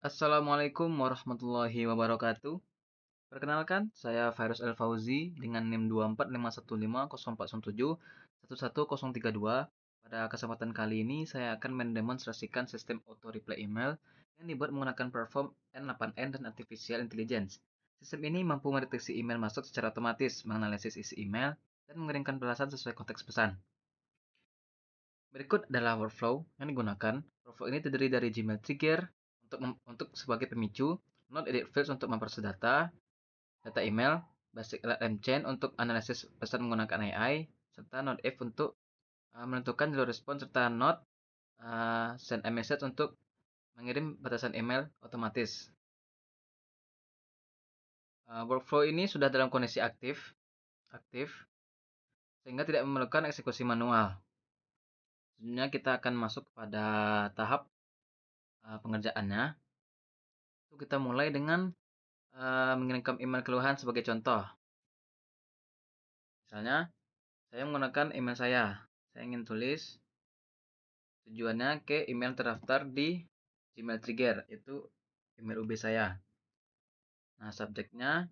Assalamualaikum warahmatullahi wabarakatuh. Perkenalkan, saya Fairuz El Fauzi dengan NIM 24515007111032. Pada kesempatan kali ini, saya akan mendemonstrasikan sistem auto reply email yang dibuat menggunakan platform N8N dan Artificial Intelligence. Sistem ini mampu mendeteksi email masuk secara otomatis, menganalisis isi email, dan mengirimkan balasan sesuai konteks pesan. Berikut adalah workflow yang digunakan. Workflow ini terdiri dari Gmail trigger untuk sebagai pemicu, Node edit fields untuk memproses data email, basic LLM chain untuk analisis pesan menggunakan AI, serta Node F untuk menentukan jalur respon, serta Node send a message untuk mengirim batasan email otomatis. Workflow ini sudah dalam kondisi aktif, sehingga tidak memerlukan eksekusi manual. Selanjutnya kita akan masuk pada tahap pengerjaannya. Kita mulai dengan mengirimkan email keluhan sebagai contoh. Misalnya, saya menggunakan email saya. Saya ingin tulis tujuannya ke email terdaftar di Gmail Trigger, itu email UB saya. Nah, subjeknya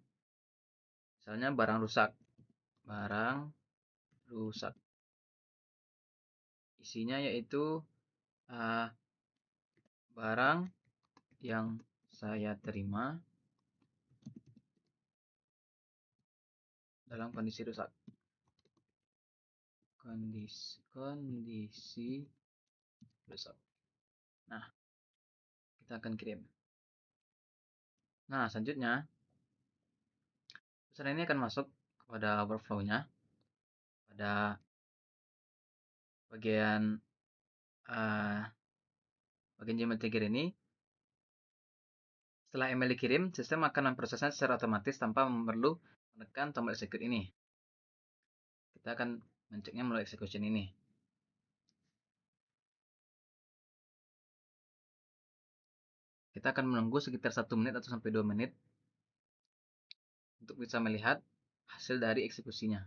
misalnya barang rusak. Barang rusak. Isinya yaitu barang yang saya terima dalam kondisi rusak. Kondisi rusak. Nah, kita akan kirim. Nah, selanjutnya pesan ini akan masuk kepada workflow-nya pada bagian Gmail Trigger ini. Setelah email dikirim, sistem akan memprosesnya secara otomatis tanpa perlu menekan tombol execute ini. Kita akan menceknya melalui execution ini. Kita akan menunggu sekitar 1 menit atau sampai 2 menit untuk bisa melihat hasil dari eksekusinya.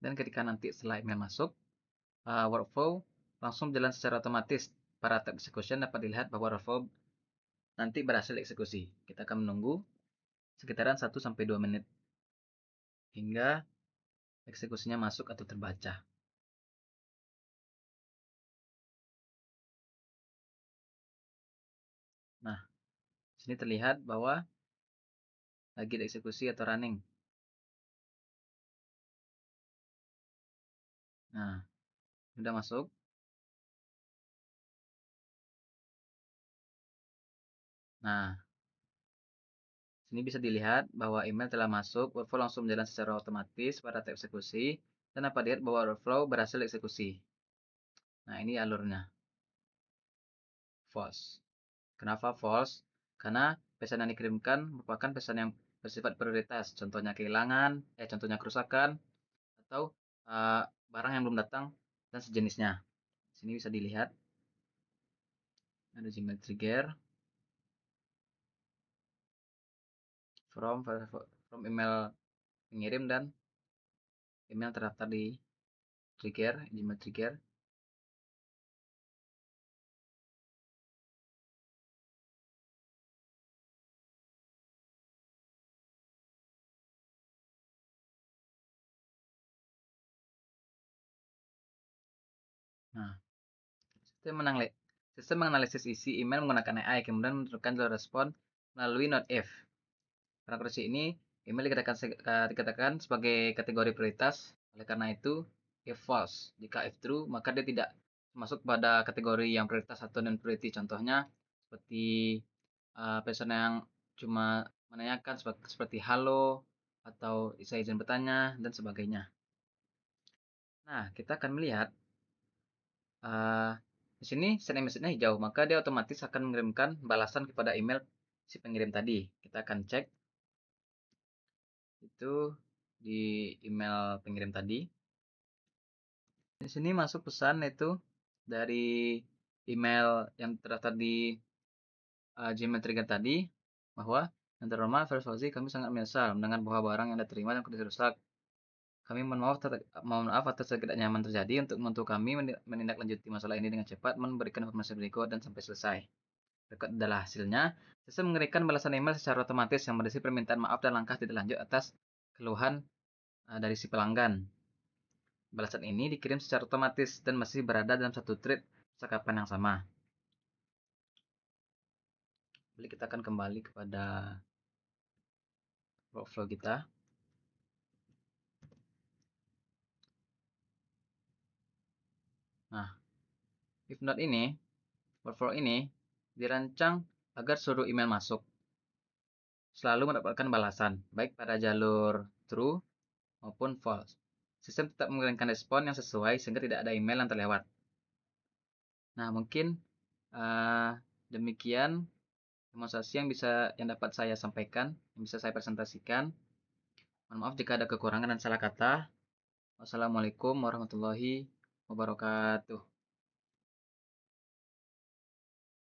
Dan ketika nanti setelah email masuk, workflow langsung jalan secara otomatis. Para tab execution dapat dilihat bahwa workflow nanti berhasil eksekusi. Kita akan menunggu sekitaran 1-2 menit hingga eksekusinya masuk atau terbaca. Nah, sini terlihat bahwa lagi dieksekusi atau running. Nah, sudah masuk. Nah, sini bisa dilihat bahwa email telah masuk, workflow langsung berjalan secara otomatis pada tab eksekusi, dan dapat dilihat bahwa workflow berhasil eksekusi. Nah, ini alurnya. False. Kenapa false? Karena pesan yang dikirimkan merupakan pesan yang bersifat prioritas. Contohnya kehilangan, contohnya kerusakan, atau barang yang belum datang, dan sejenisnya. Sini bisa dilihat. Ada Gmail trigger. From email pengirim dan email terdaftar di trigger, Gmail trigger. Nah, sistem menganalisis isi email menggunakan AI, kemudian menentukan jalur respon melalui Node F. Pada kondisi ini, email dikatakan sebagai kategori prioritas. Oleh karena itu, if false. Jika if true, maka dia tidak masuk pada kategori yang prioritas atau non priority. Contohnya seperti pesan yang cuma menanyakan seperti halo atau saya izin bertanya dan sebagainya. Nah, kita akan melihat di sini send message-nya hijau, maka dia otomatis akan mengirimkan balasan kepada email si pengirim tadi. Kita akan cek itu di email pengirim tadi. Di sini masuk pesan itu dari email yang terdaftar di Gmail trigger tadi, bahwa yang terhormat Fairuz Fauzi, kami sangat menyesal mendengar bahwa barang yang Anda terima dan kondisi rusak. Kami mohon maaf atas segala nyaman terjadi. Untuk membantu kami menindaklanjuti masalah ini dengan cepat, memberikan informasi berikut dan sampai selesai. Berikut adalah hasilnya. Sistem mengirimkan balasan email secara otomatis yang berisi permintaan maaf dan langkah tidak lanjut atas keluhan dari si pelanggan. Balasan ini dikirim secara otomatis dan masih berada dalam satu thread percakapan yang sama. Jadi kita akan kembali kepada workflow kita. Nah, if not ini, workflow ini dirancang agar seluruh email masuk selalu mendapatkan balasan, baik pada jalur true maupun false. Sistem tetap mengirimkan respon yang sesuai sehingga tidak ada email yang terlewat. Nah, mungkin demikian demonstrasi yang dapat saya sampaikan, yang bisa saya presentasikan. Mohon maaf jika ada kekurangan dan salah kata. Wassalamualaikum warahmatullahi wabarakatuh.